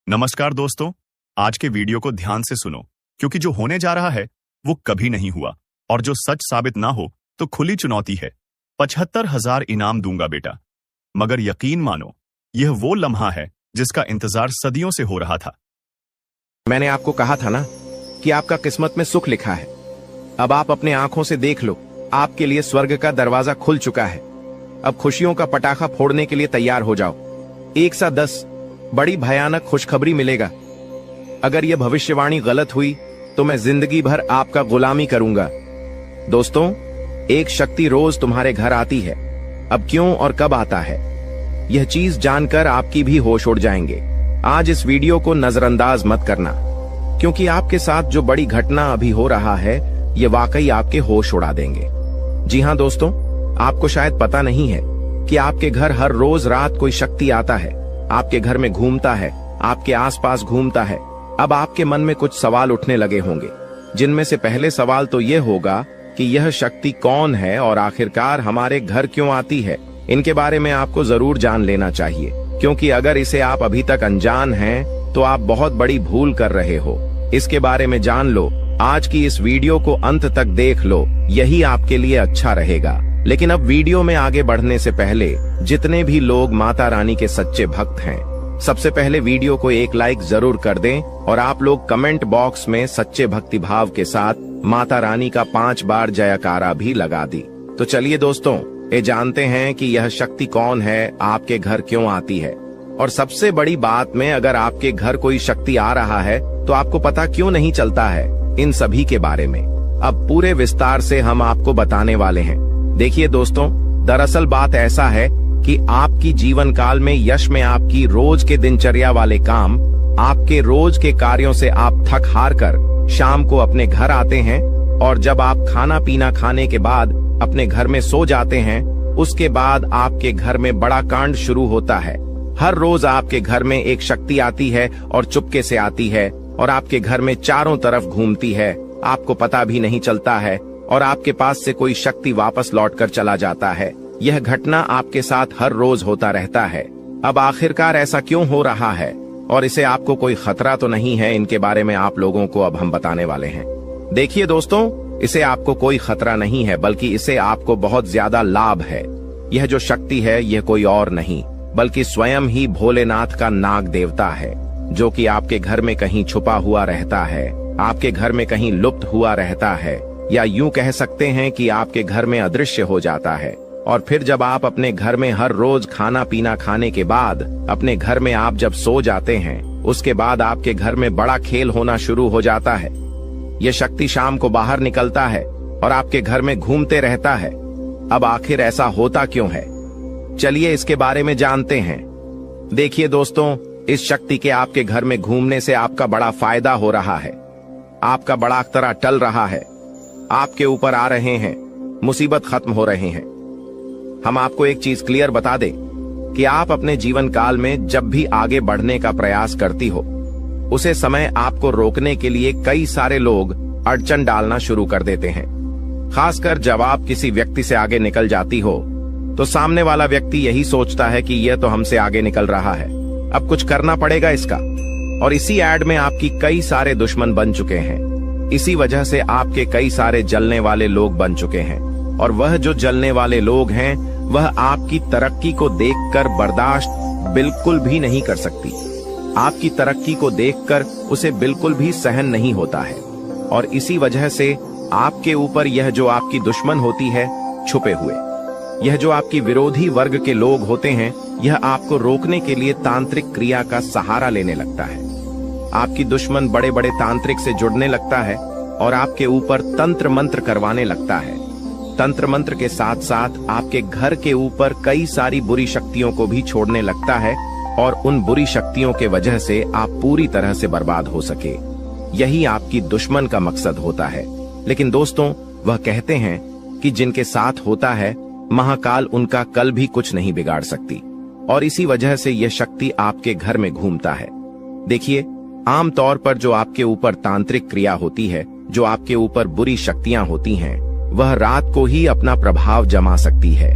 नमस्कार दोस्तों, आज के वीडियो को ध्यान से सुनो क्योंकि जो होने जा रहा है वो कभी नहीं हुआ और जो सच साबित ना हो तो खुली चुनौती है। 75,000 इनाम दूंगा बेटा, मगर यकीन मानो यह वो लम्हा है जिसका इंतजार सदियों से हो रहा था। मैंने आपको कहा था ना कि आपका किस्मत में सुख लिखा है। अब आप अपने आंखों से देख लो, आपके लिए स्वर्ग का दरवाजा खुल चुका है। अब खुशियों का पटाखा फोड़ने के लिए तैयार हो जाओ। 1 सा 10 बड़ी भयानक खुशखबरी मिलेगा। अगर यह भविष्यवाणी गलत हुई तो मैं जिंदगी भर आपका गुलामी करूंगा। दोस्तों, एक शक्ति रोज तुम्हारे घर आती है। अब क्यों और कब आता है, यह चीज जानकर आपकी भी होश उड़ जाएंगे। आज इस वीडियो को नजरअंदाज मत करना, क्योंकि आपके साथ जो बड़ी घटना अभी हो रहा है यह वाकई आपके होश उड़ा देंगे। जी हां दोस्तों, आपको शायद पता नहीं है कि आपके घर हर रोज रात कोई शक्ति आता है, आपके घर में घूमता है, आपके आसपास घूमता है। अब आपके मन में कुछ सवाल उठने लगे होंगे, जिनमें से पहले सवाल तो यह होगा कि यह शक्ति कौन है और आखिरकार हमारे घर क्यों आती है। इनके बारे में आपको जरूर जान लेना चाहिए, क्योंकि अगर इसे आप अभी तक अनजान हैं तो आप बहुत बड़ी भूल कर रहे हो। इसके बारे में जान लो, आज की इस वीडियो को अंत तक देख लो, यही आपके लिए अच्छा रहेगा। लेकिन अब वीडियो में आगे बढ़ने से पहले जितने भी लोग माता रानी के सच्चे भक्त हैं, सबसे पहले वीडियो को एक लाइक जरूर कर दें और आप लोग कमेंट बॉक्स में सच्चे भक्ति भाव के साथ माता रानी का 5 बार जयकारा भी लगा दी। तो चलिए दोस्तों, ये जानते हैं कि यह शक्ति कौन है, आपके घर क्यों आती है, और सबसे बड़ी बात में अगर आपके घर कोई शक्ति आ रहा है तो आपको पता क्यों नहीं चलता है। इन सभी के बारे में अब पूरे विस्तार से हम आपको बताने वाले हैं। देखिए दोस्तों, दरअसल बात ऐसा है कि आपकी जीवन काल में यश में आपकी रोज के दिनचर्या वाले काम, आपके रोज के कार्यों से आप थक हार कर शाम को अपने घर आते हैं, और जब आप खाना पीना खाने के बाद अपने घर में सो जाते हैं, उसके बाद आपके घर में बड़ा कांड शुरू होता है। हर रोज आपके घर में एक शक्ति आती है और चुपके से आती है और आपके घर में चारों तरफ घूमती है, आपको पता भी नहीं चलता है, और आपके पास से कोई शक्ति वापस लौटकर चला जाता है। यह घटना आपके साथ हर रोज होता रहता है। अब आखिरकार ऐसा क्यों हो रहा है और इसे आपको कोई खतरा तो नहीं है, इनके बारे में आप लोगों को अब हम बताने वाले हैं। देखिए दोस्तों, इसे आपको कोई खतरा नहीं है, बल्कि इसे आपको बहुत ज्यादा लाभ है। यह जो शक्ति है यह कोई और नहीं बल्कि स्वयं ही भोलेनाथ का नाग देवता है, जो कि आपके घर में कहीं छुपा हुआ रहता है, आपके घर में कहीं लुप्त हुआ रहता है, या यूं कह सकते हैं कि आपके घर में अदृश्य हो जाता है। और फिर जब आप अपने घर में हर रोज खाना पीना खाने के बाद अपने घर में आप जब सो जाते हैं, उसके बाद आपके घर में बड़ा खेल होना शुरू हो जाता है। यह शक्ति शाम को बाहर निकलता है और आपके घर में घूमते रहता है। अब आखिर ऐसा होता क्यों है, चलिए इसके बारे में जानते हैं। देखिए दोस्तों, इस शक्ति के आपके घर में घूमने से आपका बड़ा फायदा हो रहा है, आपका बड़ा अख्तरा टल रहा है, आपके ऊपर आ रहे हैं, मुसीबत खत्म हो रहे हैं। हम आपको एक चीज क्लियर बता दें कि आप अपने जीवन काल में जब भी आगे बढ़ने का प्रयास करती हो, उसे समय आपको रोकने के लिए कई सारे लोग अड़चन डालना शुरू कर देते हैं। खासकर जब आप किसी व्यक्ति से आगे निकल जाती हो तो सामने वाला व्यक्ति यही सोचता है कि यह तो हमसे आगे निकल रहा है, अब कुछ करना पड़ेगा इसका। और इसी एड में आपकी कई सारे दुश्मन बन चुके हैं। इसी वजह से आपके कई सारे जलने वाले लोग बन चुके हैं, और वह जो जलने वाले लोग हैं वह आपकी तरक्की को देखकर बर्दाश्त बिल्कुल भी नहीं कर सकती। आपकी तरक्की को देखकर उसे बिल्कुल भी सहन नहीं होता है, और इसी वजह से आपके ऊपर यह जो आपकी दुश्मन होती है छुपे हुए, यह जो आपकी विरोधी वर्ग के लोग होते हैं, यह आपको रोकने के लिए तांत्रिक क्रिया का सहारा लेने लगता है। आपकी दुश्मन बड़े बड़े तांत्रिक से जुड़ने लगता है और आपके ऊपर तंत्र मंत्र करवाने लगता है। तंत्र मंत्र के साथ साथ आपके घर के ऊपर कई सारी बुरी शक्तियों को भी छोड़ने लगता है, और उन बुरी शक्तियों के वजह से आप पूरी तरह से बर्बाद हो सके। यही आपकी दुश्मन का मकसद होता है। लेकिन दोस्तों, वह कहते हैं कि जिनके साथ होता है महाकाल उनका कल भी कुछ नहीं बिगाड़ सकती, और इसी वजह से यह शक्ति आपके घर में घूमता है। देखिए, आमतौर पर जो आपके ऊपर तांत्रिक क्रिया होती है, जो आपके ऊपर बुरी शक्तियां होती हैं, वह रात को ही अपना प्रभाव जमा सकती है।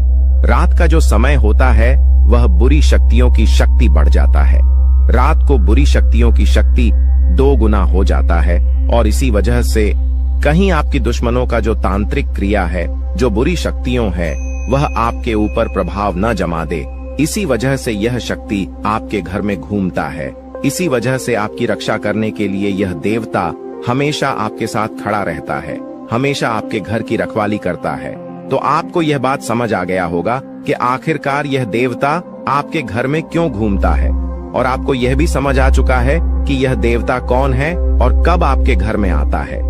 रात का जो समय होता है वह बुरी शक्तियों की शक्ति बढ़ जाता है। रात को बुरी शक्तियों की शक्ति 2 गुना हो जाता है और इसी वजह से कहीं आपकी दुश्मनों का जो तांत्रिक क्रिया है, जो बुरी शक्तियों है, वह आपके ऊपर प्रभाव न जमा दे। इसी वजह से यह शक्ति आपके घर में घूमता है। इसी वजह से आपकी रक्षा करने के लिए यह देवता हमेशा आपके साथ खड़ा रहता है, हमेशा आपके घर की रखवाली करता है। तो आपको यह बात समझ आ गया होगा कि आखिरकार यह देवता आपके घर में क्यों घूमता है, और आपको यह भी समझ आ चुका है कि यह देवता कौन है और कब आपके घर में आता है।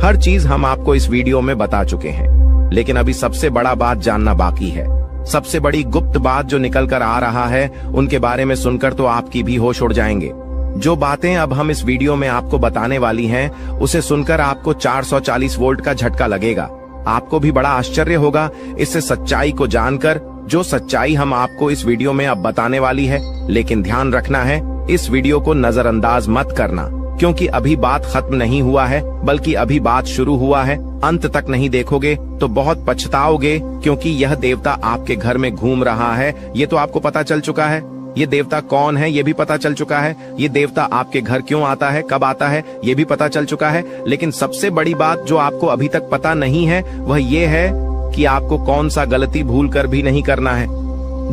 हर चीज हम आपको इस वीडियो में बता चुके हैं, लेकिन अभी सबसे बड़ा बात जानना बाकी है। सबसे बड़ी गुप्त बात जो निकल कर आ रहा है, उनके बारे में सुनकर तो आपकी भी होश उड़ जाएंगे। जो बातें अब हम इस वीडियो में आपको बताने वाली हैं, उसे सुनकर आपको 440 वोल्ट का झटका लगेगा। आपको भी बड़ा आश्चर्य होगा इससे सच्चाई को जानकर, जो सच्चाई हम आपको इस वीडियो में अब बताने वाली है। लेकिन ध्यान रखना है, इस वीडियो को नजरअंदाज मत करना, क्योंकि अभी बात खत्म नहीं हुआ है, बल्कि अभी बात शुरू हुआ है। अंत तक नहीं देखोगे तो बहुत पछताओगे, क्योंकि यह देवता आपके घर में घूम रहा है, ये तो आपको पता चल चुका है। ये देवता कौन है ये भी पता चल चुका है। ये देवता आपके घर क्यों आता है, कब आता है, ये भी पता चल चुका है। लेकिन सबसे बड़ी बात जो आपको अभी तक पता नहीं है, वह ये है कि आपको कौन सा गलती भूल कर भी नहीं करना है।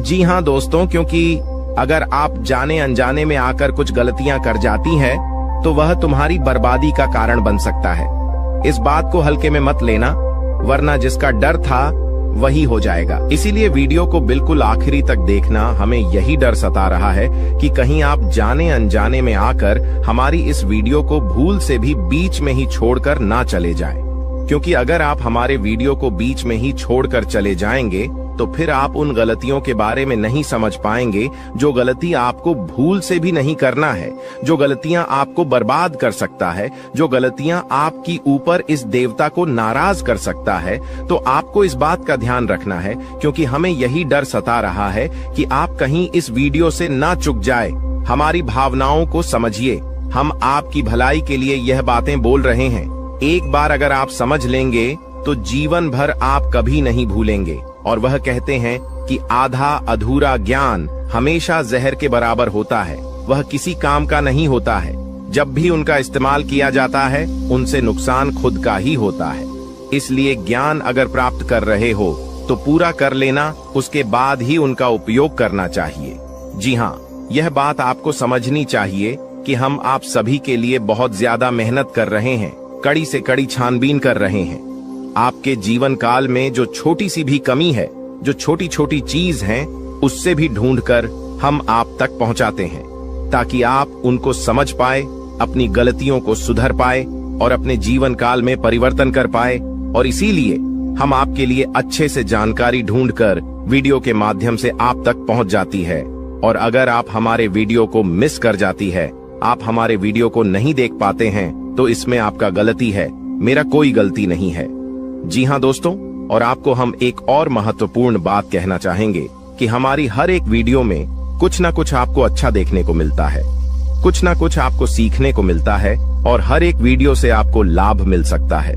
जी हाँ दोस्तों, क्योंकि अगर आप जाने अनजाने में आकर कुछ गलतियां कर जाती हैं, तो वह तुम्हारी बर्बादी का कारण बन सकता है। इस बात को हल्के में मत लेना, वरना जिसका डर था वही हो जाएगा। इसीलिए वीडियो को बिल्कुल आखिरी तक देखना। हमें यही डर सता रहा है कि कहीं आप जाने अनजाने में आकर हमारी इस वीडियो को भूल से भी बीच में ही छोड़कर ना चले जाएं। क्योंकि अगर आप हमारे वीडियो को बीच में ही छोड़कर चले जाएंगे, तो फिर आप उन गलतियों के बारे में नहीं समझ पाएंगे जो गलती आपको भूल से भी नहीं करना है, जो गलतियां आपको बर्बाद कर सकता है, जो गलतियां आपकी ऊपर इस देवता को नाराज कर सकता है। तो आपको इस बात का ध्यान रखना है, क्योंकि हमें यही डर सता रहा है कि आप कहीं इस वीडियो से ना चूक जाए। हमारी भावनाओं को समझिए, हम आपकी भलाई के लिए यह बातें बोल रहे हैं। एक बार अगर आप समझ लेंगे तो जीवन भर आप कभी नहीं भूलेंगे। और वह कहते हैं कि आधा अधूरा ज्ञान हमेशा जहर के बराबर होता है, वह किसी काम का नहीं होता है। जब भी उनका इस्तेमाल किया जाता है, उनसे नुकसान खुद का ही होता है। इसलिए ज्ञान अगर प्राप्त कर रहे हो तो पूरा कर लेना, उसके बाद ही उनका उपयोग करना चाहिए। जी हाँ, यह बात आपको समझनी चाहिए कि हम आप सभी के लिए बहुत ज्यादा मेहनत कर रहे हैं, कड़ी से कड़ी छानबीन कर रहे हैं। आपके जीवन काल में जो छोटी सी भी कमी है, जो छोटी छोटी चीज है, उससे भी ढूंढकर हम आप तक पहुंचाते हैं, ताकि आप उनको समझ पाए, अपनी गलतियों को सुधर पाए और अपने जीवन काल में परिवर्तन कर पाए। और इसीलिए हम आपके लिए अच्छे से जानकारी ढूंढकर वीडियो के माध्यम से आप तक पहुंच जाती है। और अगर आप हमारे वीडियो को मिस कर जाती है, आप हमारे वीडियो को नहीं देख पाते हैं, तो इसमें आपका गलती है, मेरा कोई गलती नहीं है। जी हाँ दोस्तों, और आपको हम एक और महत्वपूर्ण बात कहना चाहेंगे कि हमारी हर एक वीडियो में कुछ ना कुछ आपको अच्छा देखने को मिलता है, कुछ ना कुछ आपको सीखने को मिलता है, और हर एक वीडियो से आपको लाभ मिल सकता है।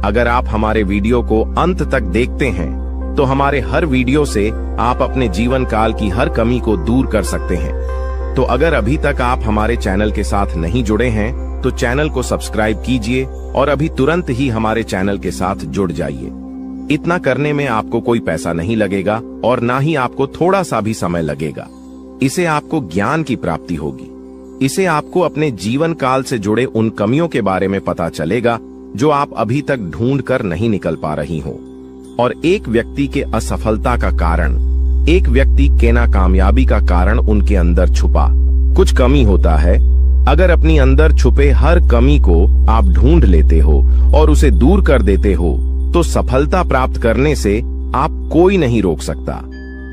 अगर आप हमारे वीडियो को अंत तक देखते हैं, तो हमारे हर वीडियो से आप अपने जीवन काल की हर कमी को दूर कर सकते हैं। तो अगर अभी तक आप हमारे चैनल के साथ नहीं जुड़े हैं, तो चैनल को सब्सक्राइब कीजिए और अभी तुरंत ही हमारे चैनल के साथ जुड़ जाइए। इतना करने में आपको कोई पैसा नहीं लगेगा और ना ही आपको थोड़ा सा भी समय लगेगा। इसे आपको ज्ञान की प्राप्ति होगी। इसे आपको अपने जीवन काल से जुड़े उन कमियों के बारे में पता चलेगा जो आप अभी तक ढूंढ कर नहीं निकल पा रही हो। और एक व्यक्ति के असफलता का कारण, एक व्यक्ति के नाकामयाबी का कारण उनके अंदर छुपा कुछ कमी होता है। अगर अपनी अंदर छुपे हर कमी को आप ढूंढ लेते हो और उसे दूर कर देते हो, तो सफलता प्राप्त करने से आप कोई नहीं रोक सकता।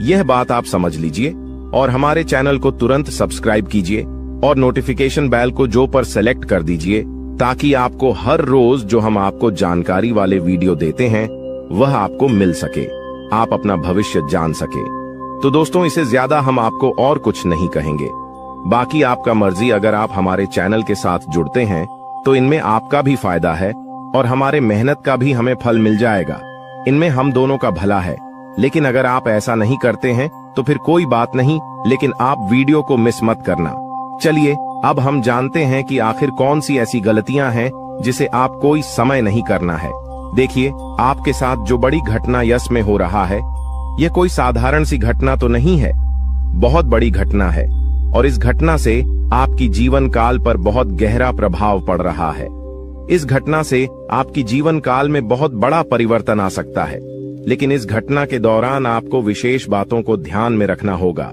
यह बात आप समझ लीजिए और हमारे चैनल को तुरंत सब्सक्राइब कीजिए और नोटिफिकेशन बेल को जो पर सेलेक्ट कर दीजिए, ताकि आपको हर रोज जो हम आपको जानकारी वाले वीडियो देते हैं वह आपको मिल सके, आप अपना भविष्य जान सके। तो दोस्तों, इसे ज्यादा हम आपको और कुछ नहीं कहेंगे। बाकी आपका मर्जी। अगर आप हमारे चैनल के साथ जुड़ते हैं तो इनमें आपका भी फायदा है और हमारे मेहनत का भी हमें फल मिल जाएगा। इनमें हम दोनों का भला है। लेकिन अगर आप ऐसा नहीं करते हैं तो फिर कोई बात नहीं, लेकिन आप वीडियो को मिस मत करना, चलिए अब हम जानते हैं कि आखिर कौन सी ऐसी गलतियां हैं जिसे आप कोई समय नहीं करना है। देखिए, आपके साथ जो बड़ी घटना यश में हो रहा है, यह कोई साधारण सी घटना तो नहीं है, बहुत बड़ी घटना है और इस घटना से आपकी जीवन काल पर बहुत गहरा प्रभाव पड़ रहा है। इस घटना से आपकी जीवन काल में बहुत बड़ा परिवर्तन आ सकता है, लेकिन इस घटना के दौरान आपको विशेष बातों को ध्यान में रखना होगा,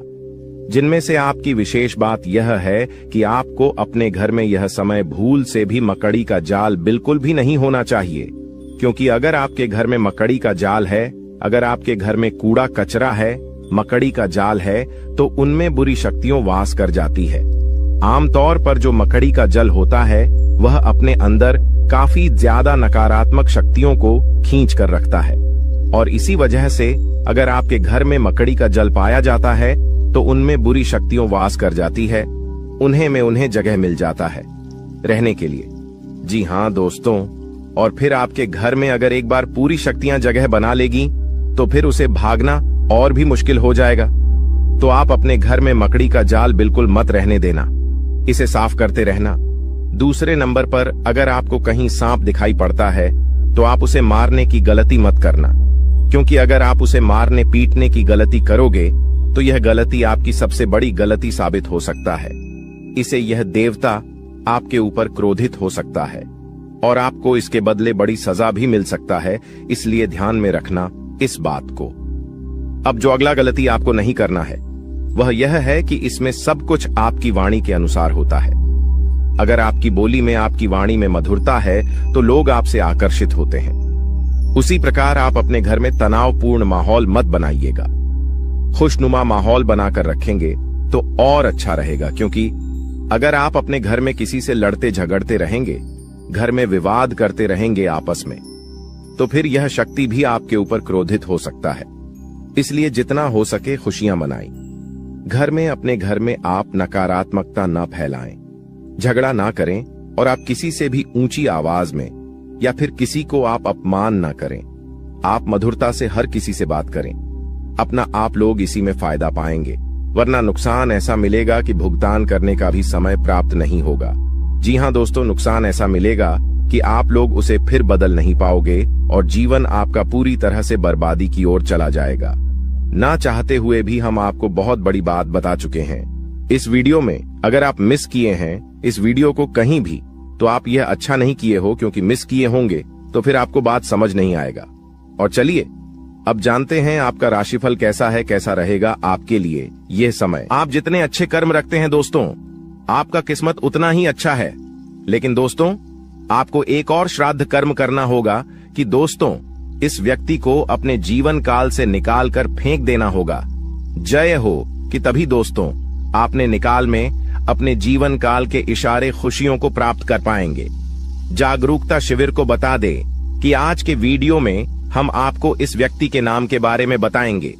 जिनमें से आपकी विशेष बात यह है कि आपको अपने घर में यह समय भूल से भी मकड़ी का जाल बिल्कुल भी नहीं होना चाहिए, क्योंकि अगर आपके घर में मकड़ी का जाल है, अगर आपके घर में कूड़ा कचरा है, मकड़ी का जाल है, तो उनमें बुरी शक्तियां वास कर जाती है। आमतौर पर जो मकड़ी का जल होता है वह अपने अंदर काफी ज्यादा नकारात्मक शक्तियों को खींच कर रखता है और इसी वजह से अगर आपके घर में मकड़ी का जल पाया जाता है तो उनमें बुरी शक्तियां वास कर जाती है, उन्हें जगह मिल जाता है रहने के लिए। जी हाँ दोस्तों, और फिर आपके घर में अगर एक बार पूरी शक्तियां जगह बना लेगी तो फिर उसे भागना और भी मुश्किल हो जाएगा। तो आप अपने घर में मकड़ी का जाल बिल्कुल मत रहने देना, इसे साफ करते रहना। दूसरे नंबर पर अगर आपको कहीं सांप दिखाई पड़ता है तो आप उसे मारने की गलती मत करना, क्योंकि अगर आप उसे मारने पीटने की गलती करोगे तो यह गलती आपकी सबसे बड़ी गलती साबित हो सकता है। इसे यह देवता आपके ऊपर क्रोधित हो सकता है और आपको इसके बदले बड़ी सजा भी मिल सकता है, इसलिए ध्यान में रखना इस बात को। अब जो अगला गलती आपको नहीं करना है वह यह है कि इसमें सब कुछ आपकी वाणी के अनुसार होता है। अगर आपकी बोली में, आपकी वाणी में मधुरता है तो लोग आपसे आकर्षित होते हैं। उसी प्रकार आप अपने घर में तनावपूर्ण माहौल मत बनाइएगा, खुशनुमा माहौल बनाकर रखेंगे तो और अच्छा रहेगा, क्योंकि अगर आप अपने घर में किसी से लड़ते झगड़ते रहेंगे, घर में विवाद करते रहेंगे आपस में, तो फिर यह शक्ति भी आपके ऊपर क्रोधित हो सकता है। इसलिए जितना हो सके खुशियां मनाएं। घर में, अपने घर में आप नकारात्मकता न फैलाएं, झगड़ा ना करें और आप किसी से भी ऊंची आवाज में या फिर किसी को आप अपमान ना करें। आप मधुरता से हर किसी से बात करें, अपना आप लोग इसी में फायदा पाएंगे, वरना नुकसान ऐसा मिलेगा कि भुगतान करने का भी समय प्राप्त नहीं होगा। जी हाँ दोस्तों, नुकसान ऐसा मिलेगा कि आप लोग उसे फिर बदल नहीं पाओगे और जीवन आपका पूरी तरह से बर्बादी की ओर चला जाएगा। ना चाहते हुए भी हम आपको बहुत बड़ी बात बता चुके हैं इस वीडियो में। अगर आप मिस किए हैं इस वीडियो को कहीं भी, तो आप यह अच्छा नहीं किए हो, क्योंकि मिस किए होंगे तो फिर आपको बात समझ नहीं आएगा। और चलिए अब जानते हैं आपका राशिफल कैसा है, कैसा रहेगा आपके लिए यह समय। आप जितने अच्छे कर्म रखते हैं दोस्तों, आपका किस्मत उतना ही अच्छा है। लेकिन दोस्तों, आपको एक और श्राद्ध कर्म करना होगा कि दोस्तों इस व्यक्ति को अपने जीवन काल से निकाल कर फेंक देना होगा। जय हो कि तभी दोस्तों आपने निकाल में अपने जीवन काल के इशारे खुशियों को प्राप्त कर पाएंगे। जागरूकता शिविर को बता दे कि आज के वीडियो में हम आपको इस व्यक्ति के नाम के बारे में बताएंगे।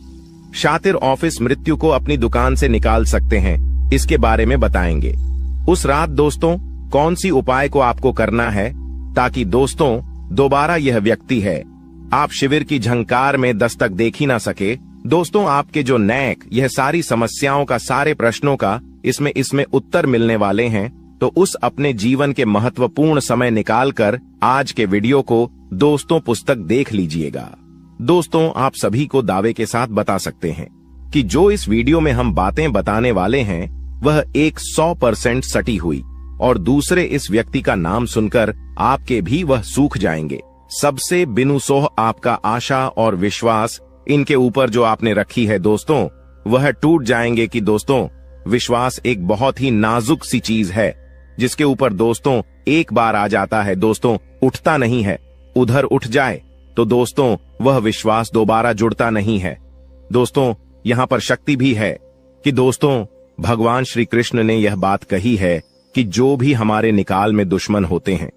शातिर ऑफिस मृत्यु को अपनी दुकान से निकाल सकते हैं, इसके बारे में बताएंगे। उस रात दोस्तों कौन सी उपाय को आपको करना है ताकि दोस्तों दोबारा यह व्यक्ति है आप शिविर की झंकार में दस्तक देख ही ना सके। दोस्तों आपके जो नैक, यह सारी समस्याओं का, सारे प्रश्नों का इसमें उत्तर मिलने वाले हैं। तो उस अपने जीवन के महत्वपूर्ण समय निकालकर आज के वीडियो को दोस्तों पुस्तक देख लीजिएगा। दोस्तों आप सभी को दावे के साथ बता सकते हैं कि जो इस वीडियो में हम बातें बताने वाले हैं वह 100% सटी हुई, और दूसरे इस व्यक्ति का नाम सुनकर आपके भी वह सूख जाएंगे। सबसे बिनुसोह आपका आशा और विश्वास इनके ऊपर जो आपने रखी है दोस्तों, वह टूट जाएंगे। कि दोस्तों विश्वास एक बहुत ही नाजुक सी चीज है, जिसके ऊपर दोस्तों एक बार आ जाता है दोस्तों उठता नहीं है। उधर उठ जाए तो दोस्तों वह विश्वास दोबारा जुड़ता नहीं है। दोस्तों यहाँ पर शक्ति भी है कि दोस्तों भगवान श्री कृष्ण ने यह बात कही है कि जो भी हमारे निकाल में दुश्मन होते हैं,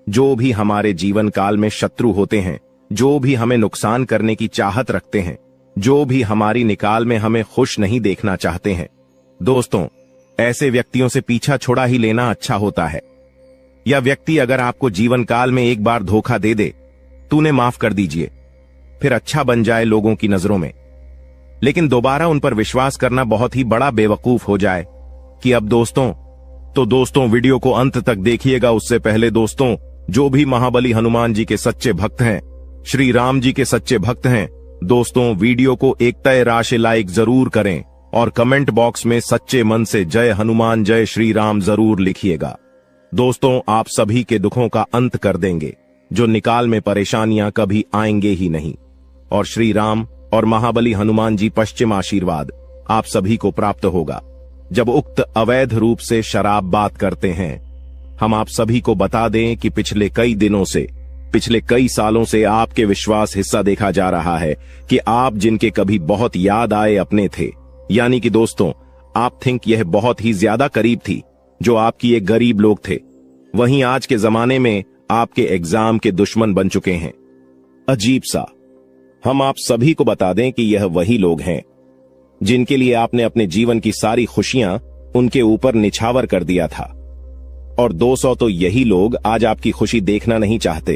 जो भी हमारे जीवन काल में शत्रु होते हैं, जो भी हमें नुकसान करने की चाहत रखते हैं, जो भी हमारी निकाल में हमें खुश नहीं देखना चाहते हैं, दोस्तों ऐसे व्यक्तियों से पीछा छोड़ा ही लेना अच्छा होता है। यह व्यक्ति अगर आपको जीवन काल में एक बार धोखा दे दे तो उन्हें माफ कर दीजिए, फिर अच्छा बन जाए लोगों की नजरों में, लेकिन दोबारा उन पर विश्वास करना बहुत ही बड़ा बेवकूफ हो जाए। कि अब दोस्तों तो दोस्तों वीडियो को अंत तक देखिएगा। उससे पहले दोस्तों, जो भी महाबली हनुमान जी के सच्चे भक्त हैं, श्री राम जी के सच्चे भक्त हैं, दोस्तों वीडियो को एक तय राशि लाइक जरूर करें और कमेंट बॉक्स में सच्चे मन से जय हनुमान जय श्री राम जरूर लिखिएगा। दोस्तों, आप सभी के दुखों का अंत कर देंगे, जो निकाल में परेशानियां कभी आएंगे ही नहीं, और श्री राम और महाबली हनुमान जी पश्चिम आशीर्वाद आप सभी को प्राप्त होगा। जब उक्त अवैध रूप से शराब बात करते हैं, हम आप सभी को बता दें कि पिछले कई दिनों से, पिछले कई सालों से आपके विश्वास हिस्सा देखा जा रहा है कि आप जिनके कभी बहुत याद आए अपने थे, यानी कि दोस्तों आप थिंक यह बहुत ही ज्यादा करीब थी, जो आपकी एक गरीब लोग थे, वहीं आज के जमाने में आपके एग्जाम के दुश्मन बन चुके हैं। अजीब सा। हम आप सभी को बता दें कि यह वही लोग हैं जिनके लिए आपने अपने जीवन की सारी खुशियां उनके ऊपर निछावर कर दिया था, और 200 तो यही लोग आज आपकी खुशी देखना नहीं चाहते।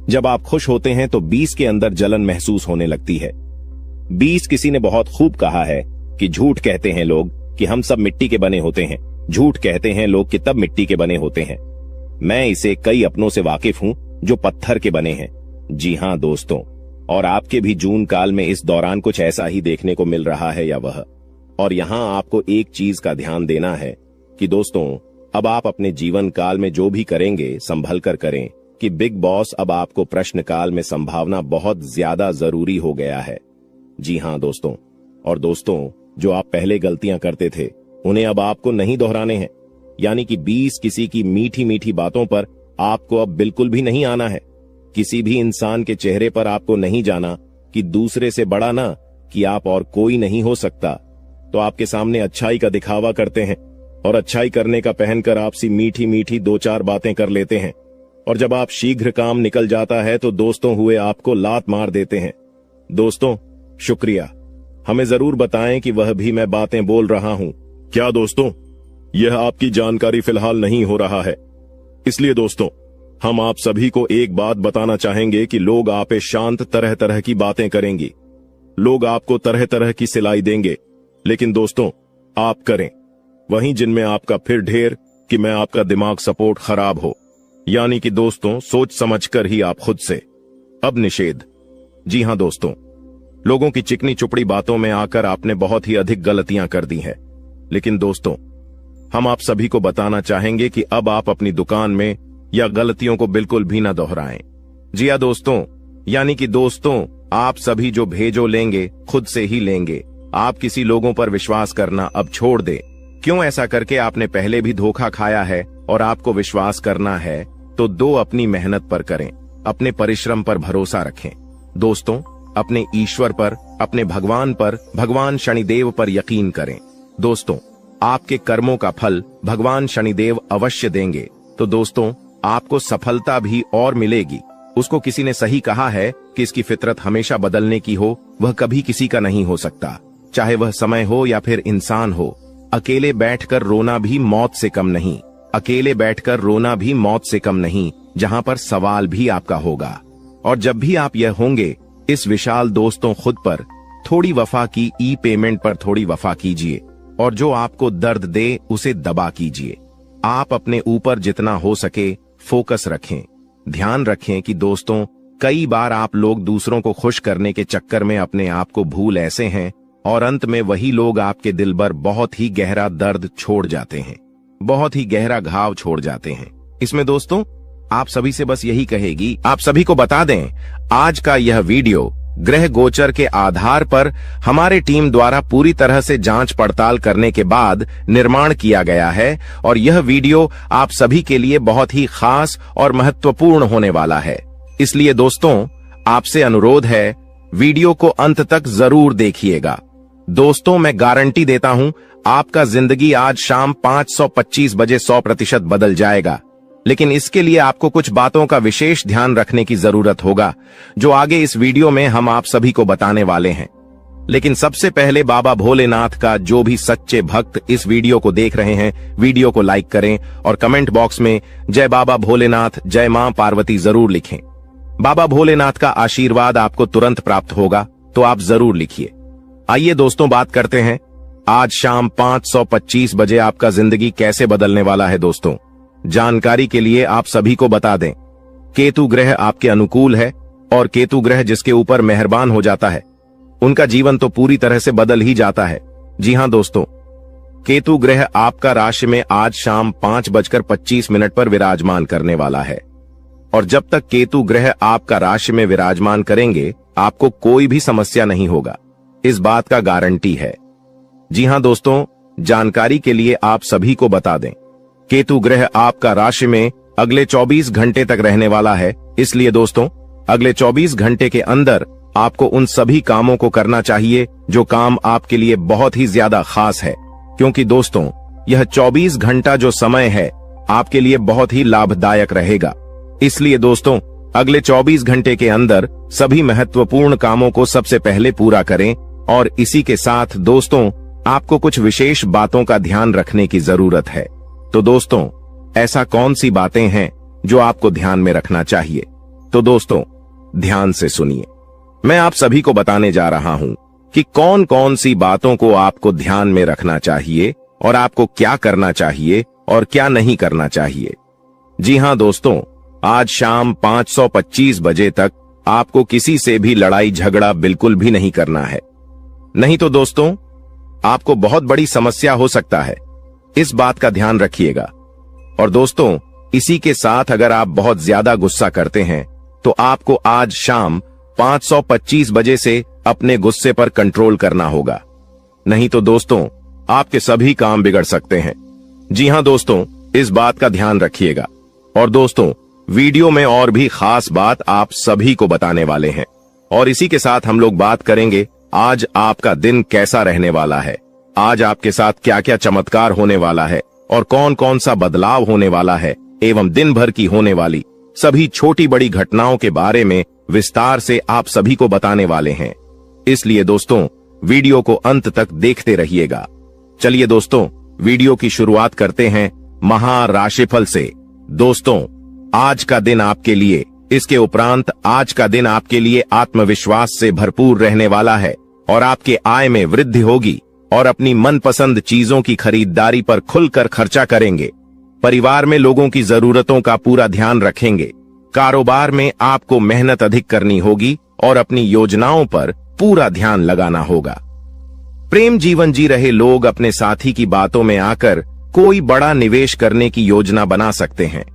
जब आप खुश होते हैं तो 20 के अंदर जलन महसूस होने लगती है। 20 किसी ने बहुत खूब कहा है कि झूठ कहते हैं लोग कि हम सब मिट्टी के बने होते हैं, झूठ कहते हैं लोग कि तब मिट्टी के बने होते हैं। मैं इसे कई अपनों से वाकिफ हूं जो पत्थर के बने हैं। जी हां दोस्तों, और आपके भी जून काल में इस दौरान कुछ ऐसा ही देखने को मिल रहा है या वह। और यहां आपको एक चीज का ध्यान देना है कि दोस्तों, अब आप अपने जीवन काल में जो भी करेंगे संभल कर करें, कि बिग बॉस अब आपको प्रश्न काल में संभावना बहुत ज्यादा जरूरी हो गया है। जी हां दोस्तों, और दोस्तों जो आप पहले गलतियां करते थे उन्हें अब आपको नहीं दोहराने हैं, यानी कि 20 किसी की मीठी मीठी बातों पर आपको अब बिल्कुल भी नहीं आना है। किसी भी इंसान के चेहरे पर आपको नहीं जाना कि दूसरे से बड़ा ना कि आप और कोई नहीं हो सकता, तो आपके सामने अच्छाई का दिखावा करते हैं और अच्छाई करने का पहनकर आपसी मीठी मीठी 2-4 बातें कर लेते हैं, और जब आप शीघ्र काम निकल जाता है तो दोस्तों हुए आपको लात मार देते हैं। दोस्तों शुक्रिया, हमें जरूर बताएं कि वह भी मैं बातें बोल रहा हूं क्या। दोस्तों यह आपकी जानकारी फिलहाल नहीं हो रहा है, इसलिए दोस्तों हम आप सभी को एक बात बताना चाहेंगे कि लोग आप पे शांत तरह तरह की बातें करेंगी, लोग आपको तरह तरह की सिलाई देंगे, लेकिन दोस्तों आप करें वहीं जिनमें आपका फिर ढेर कि मैं आपका दिमाग सपोर्ट खराब हो, यानी कि दोस्तों सोच समझकर ही आप खुद से। अब निषेध। जी हां दोस्तों, लोगों की चिकनी चुपड़ी बातों में आकर आपने बहुत ही अधिक गलतियां कर दी हैं, लेकिन दोस्तों हम आप सभी को बताना चाहेंगे कि अब आप अपनी दुकान में या गलतियों को बिल्कुल भी न दोहराएं। जी हां दोस्तों, यानी कि दोस्तों आप सभी जो भेजो लेंगे खुद से ही लेंगे। आप किसी लोगों पर विश्वास करना अब छोड़ दें। क्यों ऐसा करके आपने पहले भी धोखा खाया है और आपको विश्वास करना है तो अपनी मेहनत पर करें, अपने परिश्रम पर भरोसा रखें। दोस्तों अपने ईश्वर पर, अपने भगवान पर, भगवान शनिदेव पर यकीन करें। दोस्तों आपके कर्मों का फल भगवान शनिदेव अवश्य देंगे, तो दोस्तों आपको सफलता भी और मिलेगी। उसको किसी ने सही कहा है कि इसकी फितरत हमेशा बदलने की हो, वह कभी किसी का नहीं हो सकता, चाहे वह समय हो या फिर इंसान हो। अकेले बैठकर रोना भी मौत से कम नहीं, अकेले बैठकर रोना भी मौत से कम नहीं, जहां पर सवाल भी आपका होगा। और जब भी आप यह होंगे, इस विशाल दोस्तों खुद पर थोड़ी वफा की ई पेमेंट पर थोड़ी वफा कीजिए, और जो आपको दर्द दे उसे दबा कीजिए। आप अपने ऊपर जितना हो सके फोकस रखें। ध्यान रखें कि दोस्तों कई बार आप लोग दूसरों को खुश करने के चक्कर में अपने आप को भूल ऐसे हैं, और अंत में वही लोग आपके दिल पर बहुत ही गहरा दर्द छोड़ जाते हैं, बहुत ही गहरा घाव छोड़ जाते हैं। इसमें दोस्तों आप सभी से बस यही कहेगी, आप सभी को बता दें आज का यह वीडियो ग्रह गोचर के आधार पर हमारे टीम द्वारा पूरी तरह से जांच पड़ताल करने के बाद निर्माण किया गया है, और यह वीडियो आप सभी के लिए बहुत ही खास और महत्वपूर्ण होने वाला है। इसलिए दोस्तों आपसे अनुरोध है वीडियो को अंत तक जरूर देखिएगा। दोस्तों मैं गारंटी देता हूं आपका जिंदगी आज शाम 525 बजे 100% बदल जाएगा, लेकिन इसके लिए आपको कुछ बातों का विशेष ध्यान रखने की जरूरत होगा, जो आगे इस वीडियो में हम आप सभी को बताने वाले हैं। लेकिन सबसे पहले बाबा भोलेनाथ का जो भी सच्चे भक्त इस वीडियो को देख रहे हैं, वीडियो को लाइक करें और कमेंट बॉक्स में जय बाबा भोलेनाथ, जय मां पार्वती जरूर लिखें। बाबा भोलेनाथ का आशीर्वाद आपको तुरंत प्राप्त होगा, तो आप जरूर लिखिए। आइए दोस्तों बात करते हैं आज शाम 5:25 बजे आपका जिंदगी कैसे बदलने वाला है दोस्तों, जानकारी के लिए आप सभी को बता दें। केतु ग्रह आपके अनुकूल है और केतु ग्रह जिसके ऊपर मेहरबान हो जाता है उनका जीवन तो पूरी तरह से बदल ही जाता है। जी हां दोस्तों, केतु ग्रह आपका राशि में आज शाम 5:25 पर विराजमान करने वाला है और जब तक केतु ग्रह आपका राशि में विराजमान करेंगे आपको कोई भी समस्या नहीं होगा, इस बात का गारंटी है। जी हां दोस्तों, जानकारी के लिए आप सभी को बता दें, केतु ग्रह आपका राशि में अगले 24 घंटे तक रहने वाला है। इसलिए दोस्तों, अगले 24 घंटे के अंदर आपको उन सभी कामों को करना चाहिए जो काम आपके लिए बहुत ही ज्यादा खास है, क्योंकि दोस्तों यह 24 घंटा जो समय है आपके लिए बहुत ही लाभदायक रहेगा। इसलिए दोस्तों, अगले 24 घंटे के अंदर सभी महत्वपूर्ण कामों को सबसे पहले पूरा करें और इसी के साथ दोस्तों आपको कुछ विशेष बातों का ध्यान रखने की जरूरत है। तो दोस्तों, ऐसा कौन सी बातें हैं जो आपको ध्यान में रखना चाहिए? तो दोस्तों ध्यान से सुनिए, मैं आप सभी को बताने जा रहा हूं कि कौन कौन सी बातों को आपको ध्यान में रखना चाहिए और आपको क्या करना चाहिए और क्या नहीं करना चाहिए। जी हां दोस्तों, आज शाम 5:25 बजे तक आपको किसी से भी लड़ाई झगड़ा बिल्कुल भी नहीं करना है, नहीं तो दोस्तों आपको बहुत बड़ी समस्या हो सकता है, इस बात का ध्यान रखिएगा। और दोस्तों इसी के साथ अगर आप बहुत ज्यादा गुस्सा करते हैं तो आपको आज शाम 5:25 बजे से अपने गुस्से पर कंट्रोल करना होगा, नहीं तो दोस्तों आपके सभी काम बिगड़ सकते हैं। जी हां दोस्तों, इस बात का ध्यान रखिएगा। और दोस्तों वीडियो में और भी खास बात आप सभी को बताने वाले हैं और इसी के साथ हम लोग बात करेंगे आज आपका दिन कैसा रहने वाला है, आज आपके साथ क्या क्या चमत्कार होने वाला है और कौन कौन सा बदलाव होने वाला है एवं दिन भर की होने वाली सभी छोटी बड़ी घटनाओं के बारे में विस्तार से आप सभी को बताने वाले हैं। इसलिए दोस्तों वीडियो को अंत तक देखते रहिएगा। चलिए दोस्तों, वीडियो की शुरुआत करते हैं महाराशिफल से। दोस्तों आज का दिन आपके लिए, इसके उपरांत आज का दिन आपके लिए आत्मविश्वास से भरपूर रहने वाला है और आपके आय में वृद्धि होगी और अपनी मनपसंद चीजों की खरीदारी पर खुलकर खर्चा करेंगे। परिवार में लोगों की जरूरतों का पूरा ध्यान रखेंगे। कारोबार में आपको मेहनत अधिक करनी होगी और अपनी योजनाओं पर पूरा ध्यान लगाना होगा। प्रेम जीवन जी रहे लोग अपने साथी की बातों में आकर कोई बड़ा निवेश करने की योजना बना सकते हैं।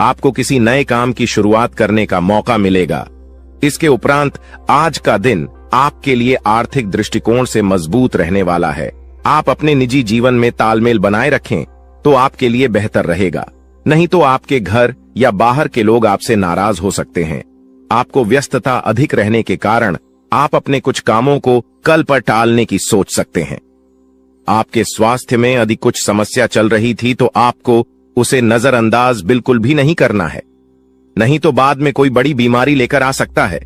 आपको किसी नए काम की शुरुआत करने का मौका मिलेगा। इसके उपरांत आज का दिन आपके लिए आर्थिक दृष्टिकोण से मजबूत रहने वाला है। आप अपने निजी जीवन में तालमेल बनाए रखें तो आपके लिए बेहतर रहेगा, नहीं तो आपके घर या बाहर के लोग आपसे नाराज हो सकते हैं। आपको व्यस्तता अधिक रहने के कारण आप अपने कुछ कामों को कल पर टालने की सोच सकते हैं। आपके स्वास्थ्य में यदि कुछ समस्या चल रही थी तो आपको उसे नजरअंदाज बिल्कुल भी नहीं करना है, नहीं तो बाद में कोई बड़ी बीमारी लेकर आ सकता है।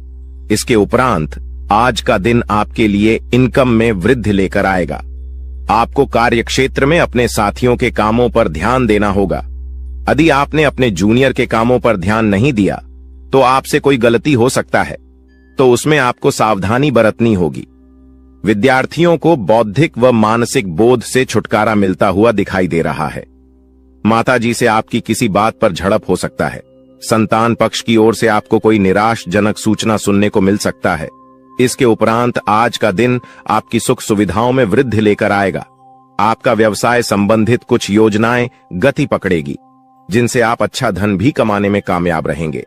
इसके उपरांत आज का दिन आपके लिए इनकम में वृद्धि लेकर आएगा। आपको कार्य क्षेत्र में अपने साथियों के कामों पर ध्यान देना होगा। यदि आपने अपने जूनियर के कामों पर ध्यान नहीं दिया तो आपसे कोई गलती हो सकता है, तो उसमें आपको सावधानी बरतनी होगी। विद्यार्थियों को बौद्धिक व मानसिक बोध से छुटकारा मिलता हुआ दिखाई दे रहा है। माताजी से आपकी किसी बात पर झड़प हो सकता है। संतान पक्ष की ओर से आपको कोई निराशजनक सूचना सुनने को मिल सकता है। इसके उपरांत आज का दिन आपकी सुख सुविधाओं में वृद्धि लेकर आएगा। आपका व्यवसाय संबंधित कुछ योजनाएं गति पकड़ेगी, जिनसे आप अच्छा धन भी कमाने में कामयाब रहेंगे।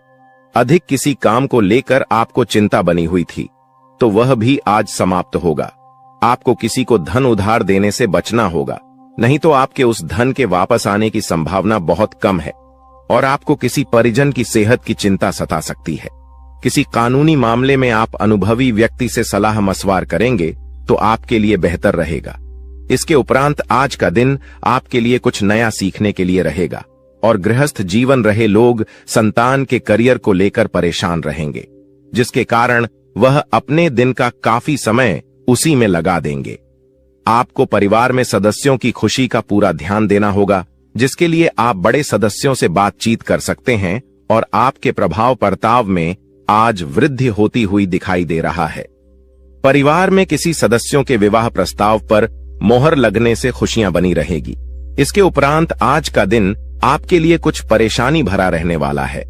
अधिक किसी काम को लेकर आपको चिंता बनी हुई थी तो वह भी आज समाप्त होगा। आपको किसी को धन उधार देने से बचना होगा, नहीं तो आपके उस धन के वापस आने की संभावना बहुत कम है और आपको किसी परिजन की सेहत की चिंता सता सकती है। किसी कानूनी मामले में आप अनुभवी व्यक्ति से सलाह मशवरा करेंगे तो आपके लिए बेहतर रहेगा। इसके उपरांत आज का दिन आपके लिए कुछ नया सीखने के लिए रहेगा और गृहस्थ जीवन रहे लोग संतान के करियर को लेकर परेशान रहेंगे, जिसके कारण वह अपने दिन का काफी समय उसी में लगा देंगे। आपको परिवार में सदस्यों की खुशी का पूरा ध्यान देना होगा, जिसके लिए आप बड़े सदस्यों से बातचीत कर सकते हैं और आपके प्रभाव बर्ताव में आज वृद्धि होती हुई दिखाई दे रहा है। परिवार में किसी सदस्यों के विवाह प्रस्ताव पर मोहर लगने से खुशियां बनी रहेगी। इसके उपरांत आज का दिन आपके लिए कुछ परेशानी भरा रहने वाला है।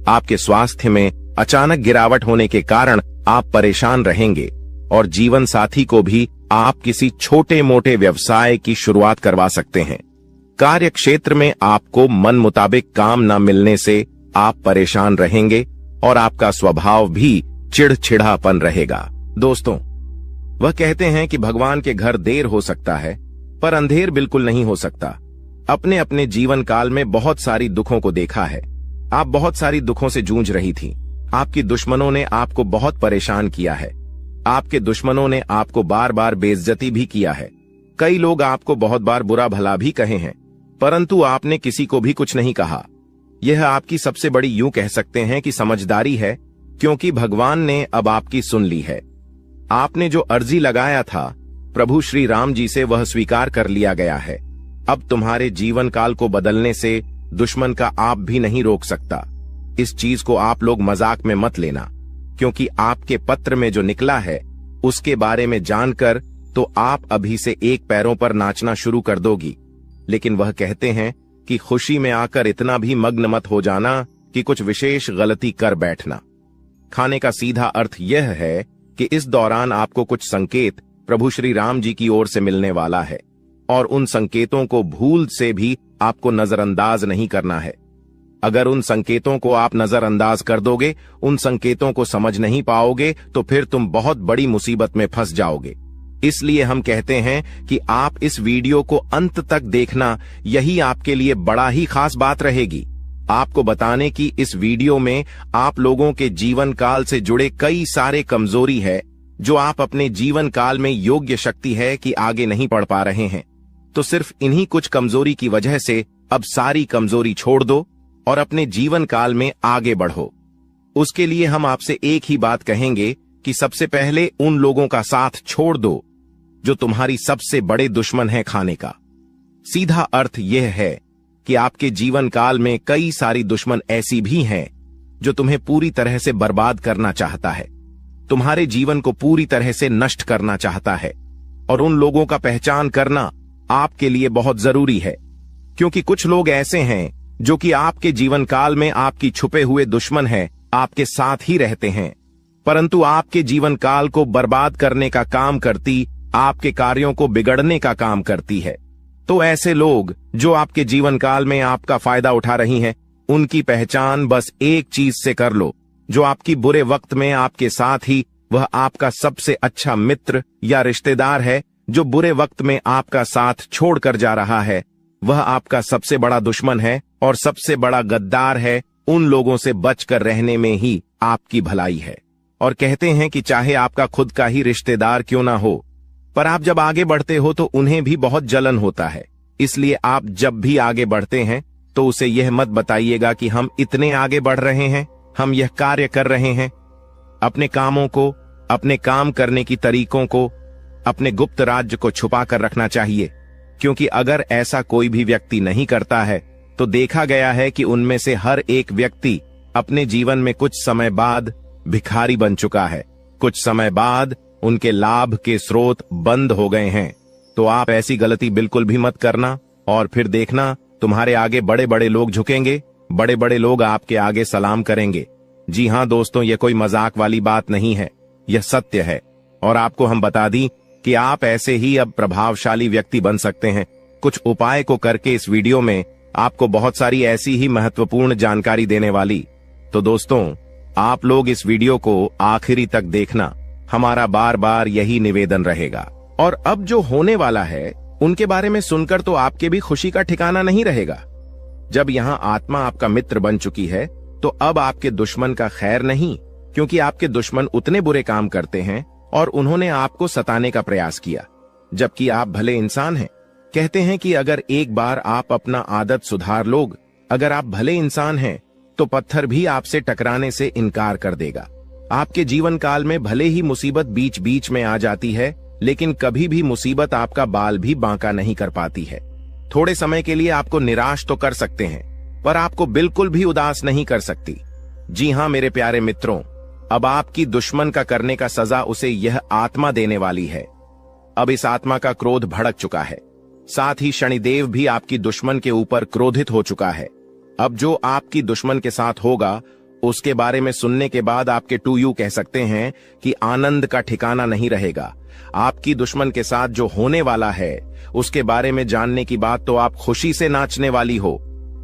आपके स्वास्थ्य में अचानक गिरावट होने के कारण आप परेशान रहेंगे और जीवन साथी को भी आप किसी छोटे मोटे व्यवसाय की शुरुआत करवा सकते हैं। कार्य क्षेत्र में आपको मन मुताबिक काम न मिलने से आप परेशान रहेंगे और आपका स्वभाव भी चिड़चिड़ापन रहेगा। दोस्तों, वह कहते हैं कि भगवान के घर देर हो सकता है पर अंधेर बिल्कुल नहीं हो सकता। अपने अपने जीवन काल में बहुत सारी दुखों को देखा है। आप बहुत सारी दुखों से जूझ रही थी। आपकी दुश्मनों ने आपको बहुत परेशान किया है। आपके दुश्मनों ने आपको बार बार बेइज्जती भी किया है। कई लोग आपको बहुत बार बुरा भला भी कहे हैं, परंतु आपने किसी को भी कुछ नहीं कहा। यह आपकी सबसे बड़ी, यूं कह सकते हैं कि समझदारी है, क्योंकि भगवान ने अब आपकी सुन ली है। आपने जो अर्जी लगाया था प्रभु श्री राम जी से, वह स्वीकार कर लिया गया है। अब तुम्हारे जीवन काल को बदलने से दुश्मन का आप भी नहीं रोक सकता। इस चीज को आप लोग मजाक में मत लेना, क्योंकि आपके पत्र में जो निकला है उसके बारे में जानकर तो आप अभी से एक पैरों पर नाचना शुरू कर दोगी। लेकिन वह कहते हैं कि खुशी में आकर इतना भी मग्न मत हो जाना कि कुछ विशेष गलती कर बैठना। खाने का सीधा अर्थ यह है कि इस दौरान आपको कुछ संकेत प्रभु श्री राम जी की ओर से मिलने वाला है और उन संकेतों को भूल से भी आपको नजरअंदाज नहीं करना है। अगर उन संकेतों को आप नजरअंदाज कर दोगे, उन संकेतों को समझ नहीं पाओगे, तो फिर तुम बहुत बड़ी मुसीबत में फंस जाओगे। इसलिए हम कहते हैं कि आप इस वीडियो को अंत तक देखना, यही आपके लिए बड़ा ही खास बात रहेगी। आपको बताने की इस वीडियो में आप लोगों के जीवन काल से जुड़े कई सारे कमजोरी है जो आप अपने जीवन काल में योग्य शक्ति है कि आगे नहीं बढ़ पा रहे हैं। तो सिर्फ इन्हीं कुछ कमजोरी की वजह से अब सारी कमजोरी छोड़ दो और अपने जीवन काल में आगे बढ़ो। उसके लिए हम आपसे एक ही बात कहेंगे कि सबसे पहले उन लोगों का साथ छोड़ दो जो तुम्हारी सबसे बड़े दुश्मन है खाने का। सीधा अर्थ यह है कि आपके जीवन काल में कई सारी दुश्मन ऐसी भी हैं जो तुम्हें पूरी तरह से बर्बाद करना चाहता है, तुम्हारे जीवन को पूरी तरह से नष्ट करना चाहता है। और उन लोगों का पहचान करना आपके लिए बहुत जरूरी है, क्योंकि कुछ लोग ऐसे हैं जो कि आपके जीवन काल में आपकी छुपे हुए दुश्मन है, आपके साथ ही रहते हैं, परंतु आपके जीवन काल को बर्बाद करने का काम करती, आपके कार्यों को बिगड़ने का काम करती है। तो ऐसे लोग जो आपके जीवन काल में आपका फायदा उठा रही हैं, उनकी पहचान बस एक चीज से कर लो, जो आपकी बुरे वक्त में आपके साथ ही वह आपका सबसे अच्छा मित्र या रिश्तेदार है, जो बुरे वक्त में आपका साथ छोड़कर जा रहा है, वह आपका सबसे बड़ा दुश्मन है और सबसे बड़ा गद्दार है। उन लोगों से बचकर रहने में ही आपकी भलाई है। और कहते हैं कि चाहे आपका खुद का ही रिश्तेदार क्यों ना हो, पर आप जब आगे बढ़ते हो तो उन्हें भी बहुत जलन होता है। इसलिए आप जब भी आगे बढ़ते हैं तो उसे यह मत बताइएगा कि हम इतने आगे बढ़ रहे हैं, हम यह कार्य कर रहे हैं। अपने कामों को, अपने काम करने की तरीकों को, अपने गुप्त राज्य को छुपा कर रखना चाहिए, क्योंकि अगर ऐसा कोई भी व्यक्ति नहीं करता है तो देखा गया है कि उनमें से हर एक व्यक्ति अपने जीवन में कुछ समय बाद भिखारी बन चुका है। कुछ समय बाद उनके लाभ के स्रोत बंद हो गए हैं। तो आप ऐसी गलती बिल्कुल भी मत करना और फिर देखना तुम्हारे आगे बड़े बड़े लोग झुकेंगे, बड़े बड़े लोग आपके आगे सलाम करेंगे। जी हाँ दोस्तों, यह कोई मजाक वाली बात नहीं है, यह सत्य है। और आपको हम बता दी कि आप ऐसे ही अब प्रभावशाली व्यक्ति बन सकते हैं। कुछ उपाय को करके इस वीडियो में आपको बहुत सारी ऐसी ही महत्वपूर्ण जानकारी देने वाली। तो दोस्तों, आप लोग इस वीडियो को आखिरी तक देखना, हमारा बार बार यही निवेदन रहेगा। और अब जो होने वाला है उनके बारे में सुनकर तो आपके भी खुशी का ठिकाना नहीं रहेगा। जब यहाँ आत्मा आपका मित्र बन चुकी है तो अब आपके दुश्मन का खैर नहीं, क्योंकि आपके दुश्मन उतने बुरे काम करते हैं और उन्होंने आपको सताने का प्रयास किया, जबकि आप भले इंसान हैं। कहते हैं कि अगर एक बार आप अपना आदत सुधार लोग, अगर आप भले इंसान हैं तो पत्थर भी आपसे टकराने से इनकार कर देगा। आपके जीवन काल में भले ही मुसीबत बीच बीच में आ जाती है, लेकिन कभी भी मुसीबत आपका बाल भी बांका नहीं कर पाती है। थोड़े समय के लिए आपको निराश तो कर सकते हैं, पर आपको बिल्कुल भी उदास नहीं कर सकती। जी हाँ मेरे प्यारे मित्रों, अब आपकी दुश्मन का करने का सजा उसे यह आत्मा देने वाली है। अब इस आत्मा का क्रोध भड़क चुका है। साथ ही शनिदेव भी आपकी दुश्मन के ऊपर क्रोधित हो चुका है। अब जो आपकी दुश्मन के साथ होगा उसके बारे में सुनने के बाद आपके टू यू कह सकते हैं कि आनंद का ठिकाना नहीं रहेगा। आपकी दुश्मन के साथ जो होने वाला है उसके बारे में जानने की बात तो आप खुशी से नाचने वाली हो।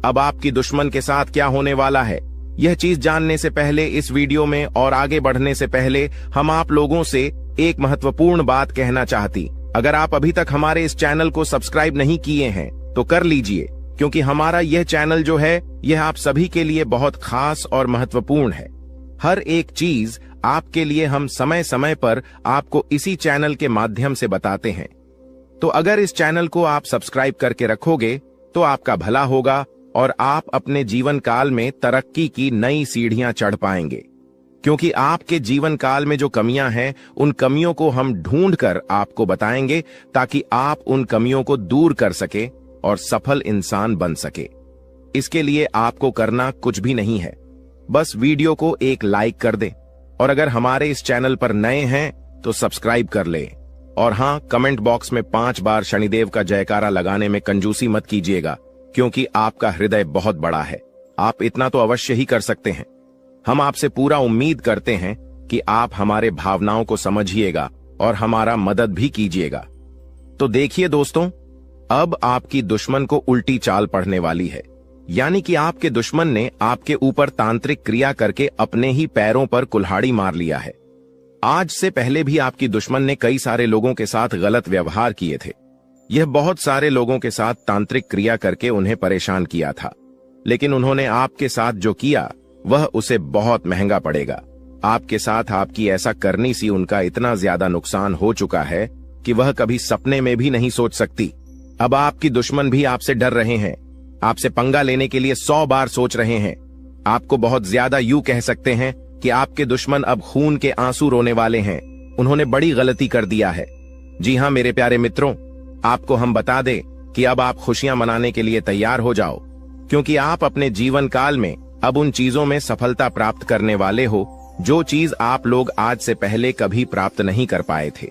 अब आपकी दुश्मन के साथ क्या होने वाला है यह चीज जानने से पहले इस वीडियो में और आगे बढ़ने से पहले हम आप लोगों से एक महत्वपूर्ण बात कहना चाहती। अगर आप अभी तक हमारे इस चैनल को सब्सक्राइब नहीं किए हैं तो कर लीजिए, क्योंकि हमारा यह चैनल जो है यह आप सभी के लिए बहुत खास और महत्वपूर्ण है। हर एक चीज आपके लिए हम समय समय पर आपको इसी चैनल के माध्यम से बताते हैं। तो अगर इस चैनल को आप सब्सक्राइब करके रखोगे तो आपका भला होगा और आप अपने जीवन काल में तरक्की की नई सीढ़ियां चढ़ पाएंगे। क्योंकि आपके जीवन काल में जो कमियां हैं उन कमियों को हम ढूंढकर आपको बताएंगे ताकि आप उन कमियों को दूर कर सके और सफल इंसान बन सके। इसके लिए आपको करना कुछ भी नहीं है, बस वीडियो को एक लाइक कर दें और अगर हमारे इस चैनल पर नए हैं तो सब्सक्राइब कर ले। और हां, कमेंट बॉक्स में 5 बार शनिदेव का जयकारा लगाने में कंजूसी मत कीजिएगा, क्योंकि आपका हृदय बहुत बड़ा है। आप इतना तो अवश्य ही कर सकते हैं। हम आपसे पूरा उम्मीद करते हैं कि आप हमारे भावनाओं को समझिएगा और हमारा मदद भी कीजिएगा। तो देखिए दोस्तों, अब आपकी दुश्मन को उल्टी चाल पड़ने वाली है, यानी कि आपके दुश्मन ने आपके ऊपर तांत्रिक क्रिया करके अपने ही पैरों पर कुल्हाड़ी मार लिया है। आज से पहले भी आपकी दुश्मन ने कई सारे लोगों के साथ गलत व्यवहार किए थे। यह बहुत सारे लोगों के साथ तांत्रिक क्रिया करके उन्हें परेशान किया था, लेकिन उन्होंने आपके साथ जो किया वह उसे बहुत महंगा पड़ेगा। आपके साथ आपकी ऐसा करनी सी उनका इतना ज्यादा नुकसान हो चुका है कि वह कभी सपने में भी नहीं सोच सकती। अब आपकी दुश्मन भी आपसे डर रहे हैं, आपसे पंगा लेने के लिए 100 बार सोच रहे हैं। आपको बहुत ज्यादा यूं कह सकते हैं कि आपके दुश्मन अब खून के आंसू रोने वाले हैं। उन्होंने बड़ी गलती कर दिया है। जी हां मेरे प्यारे मित्रों, आपको हम बता दें कि अब आप खुशियां मनाने के लिए तैयार हो जाओ, क्योंकि आप अपने जीवन काल में अब उन चीजों में सफलता प्राप्त करने वाले हो जो चीज आप लोग आज से पहले कभी प्राप्त नहीं कर पाए थे।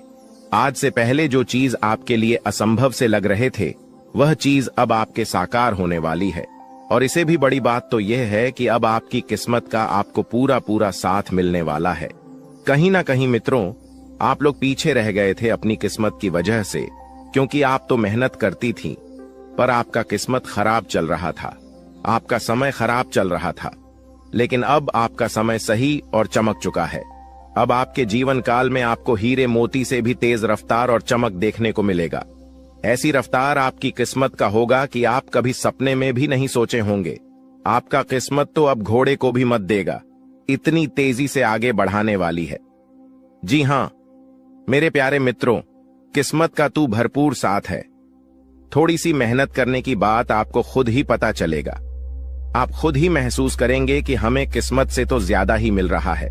आज से पहले जो चीज आपके लिए असंभव से लग रहे थे वह चीज अब आपके साकार होने वाली है। और इसे भी बड़ी बात तो यह है कि अब आपकी किस्मत का आपको पूरा पूरा साथ मिलने वाला है। कहीं ना कहीं मित्रों, आप लोग पीछे रह गए थे अपनी किस्मत की वजह से, क्योंकि आप तो मेहनत करती थी पर आपका किस्मत खराब चल रहा था, आपका समय खराब चल रहा था। लेकिन अब आपका समय सही और चमक चुका है। अब आपके जीवन काल में आपको हीरे मोती से भी तेज रफ्तार और चमक देखने को मिलेगा। ऐसी रफ्तार आपकी किस्मत का होगा कि आप कभी सपने में भी नहीं सोचे होंगे। आपका किस्मत तो अब घोड़े को भी मत देगा, इतनी तेजी से आगे बढ़ाने वाली है। जी हां मेरे प्यारे मित्रों, किस्मत का तू भरपूर साथ है। थोड़ी सी मेहनत करने की बात आपको खुद ही पता चलेगा। आप खुद ही महसूस करेंगे कि हमें किस्मत से तो ज्यादा ही मिल रहा है।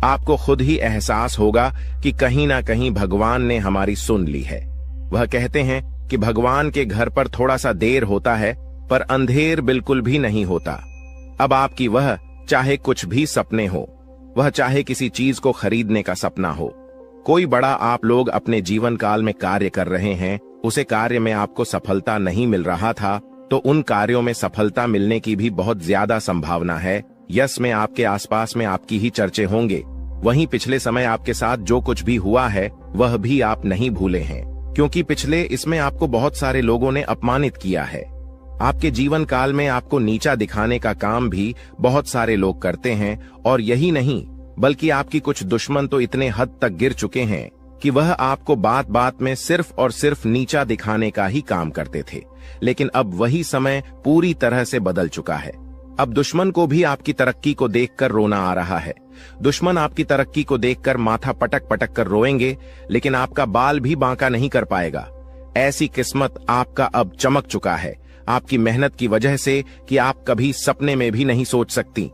आपको खुद ही एहसास होगा कि कहीं ना कहीं भगवान ने हमारी सुन ली है। वह कहते हैं कि भगवान के घर पर थोड़ा सा देर होता है पर अंधेर बिल्कुल भी नहीं होता। अब आपकी वह चाहे कुछ भी सपने हो, वह चाहे किसी चीज को खरीदने का सपना हो, कोई बड़ा आप लोग अपने जीवन काल में कार्य कर रहे हैं, उसे कार्य में आपको सफलता नहीं मिल रहा था तो उन कार्यों में सफलता मिलने की भी बहुत ज्यादा संभावना है। यश में आपके आसपास में आपकी ही चर्चे होंगे। वहीं पिछले समय आपके साथ जो कुछ भी हुआ है वह भी आप नहीं भूले हैं, क्योंकि पिछले इसमें आपको बहुत सारे लोगों ने अपमानित किया है। आपके जीवन काल में आपको नीचा दिखाने का काम भी बहुत सारे लोग करते हैं। और यही नहीं बल्कि आपकी कुछ दुश्मन तो इतने हद तक गिर चुके हैं कि वह आपको बात बात में सिर्फ और सिर्फ नीचा दिखाने का ही काम करते थे। लेकिन अब वही समय पूरी तरह से बदल चुका है। अब दुश्मन को भी आपकी तरक्की को देखकर रोना आ रहा है। दुश्मन आपकी तरक्की को देखकर माथा पटक पटक कर रोएंगे, लेकिन आपका बाल भी बांका नहीं कर पाएगा। ऐसी किस्मत आपका अब चमक चुका है, आपकी मेहनत की वजह से कि आप कभी सपने में भी नहीं सोच सकती।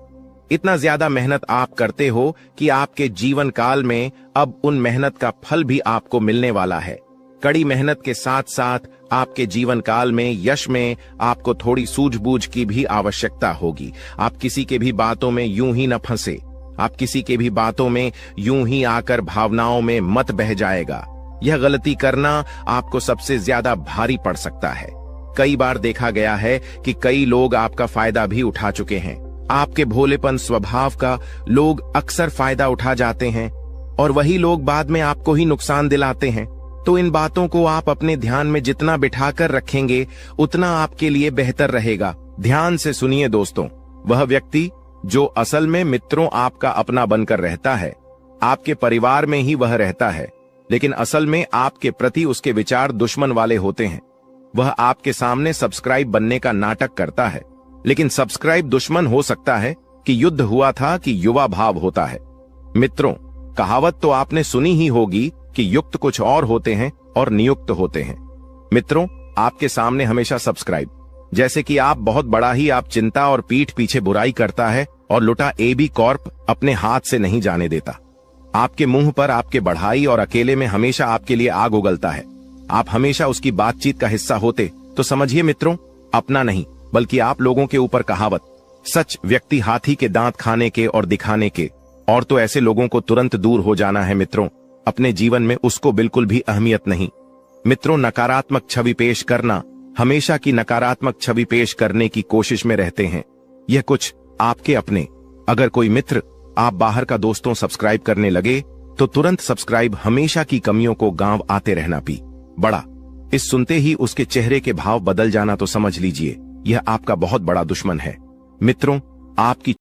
इतना ज्यादा मेहनत आप करते हो कि आपके जीवन काल में अब उन मेहनत का फल भी आपको मिलने वाला है। कड़ी मेहनत के साथ साथ आपके जीवन काल में यश में आपको थोड़ी सूझबूझ की भी आवश्यकता होगी। आप किसी के भी बातों में यूं ही न फंसे, आप किसी के भी बातों में यूं ही आकर भावनाओं में मत बह जाएगा। यह गलती करना आपको सबसे ज्यादा भारी पड़ सकता है। कई बार देखा गया है कि कई लोग आपका फायदा भी उठा चुके हैं। आपके भोलेपन स्वभाव का लोग अक्सर फायदा उठा जाते हैं और वही लोग बाद में आपको ही नुकसान दिलाते हैं। तो इन बातों को आप अपने ध्यान में जितना बिठाकर रखेंगे उतना आपके लिए बेहतर रहेगा। ध्यान से सुनिए दोस्तों, वह व्यक्ति जो असल में मित्रों आपका अपना बनकर रहता है, आपके परिवार में ही वह रहता है, लेकिन असल में आपके प्रति उसके विचार दुश्मन वाले होते हैं। वह आपके सामने सब्सक्राइब बनने का नाटक करता है, लेकिन सब्सक्राइब दुश्मन हो सकता है कि युद्ध हुआ था कि युवा भाव होता है। मित्रों, कहावत तो आपने सुनी ही होगी कि युक्त कुछ और होते हैं और नियुक्त होते हैं। मित्रों, आपके सामने हमेशा सब्सक्राइब, जैसे कि आप बहुत बड़ा ही आप चिंता और पीठ पीछे बुराई करता है और लुटा AB कॉर्प अपने हाथ से नहीं जाने देता। आपके मुंह पर आपके बढ़ाई और अकेले में हमेशा आपके लिए आग उगलता है। आप हमेशा उसकी बातचीत का हिस्सा होते तो समझिए मित्रों, अपना नहीं बल्कि आप लोगों के ऊपर कहावत, सच व्यक्ति हाथी के दांत खाने के और दिखाने के, और तो ऐसे लोगों को तुरंत दूर हो जाना है मित्रों। अपने जीवन में उसको बिल्कुल भी अहमियत नहीं। मित्रों, नकारात्मक छवि पेश करना हमेशा की नकारात्मक छवि पेश करने की कोशिश में रहते हैं। यह कुछ आपके अपने। अगर कोई मित्र आप बाहर का दोस्तों सब्सक्राइब करने लगे तो तुरंत सब्सक्राइब हमेशा की कमियों को गांव आते रहना पी बड़ा। इस सुनते ही उसके चेहरे के भाव बदल जाना तो समझ लीजिए यह आपका बहुत बड़ा दुश्मन है। मित्रों, आपकी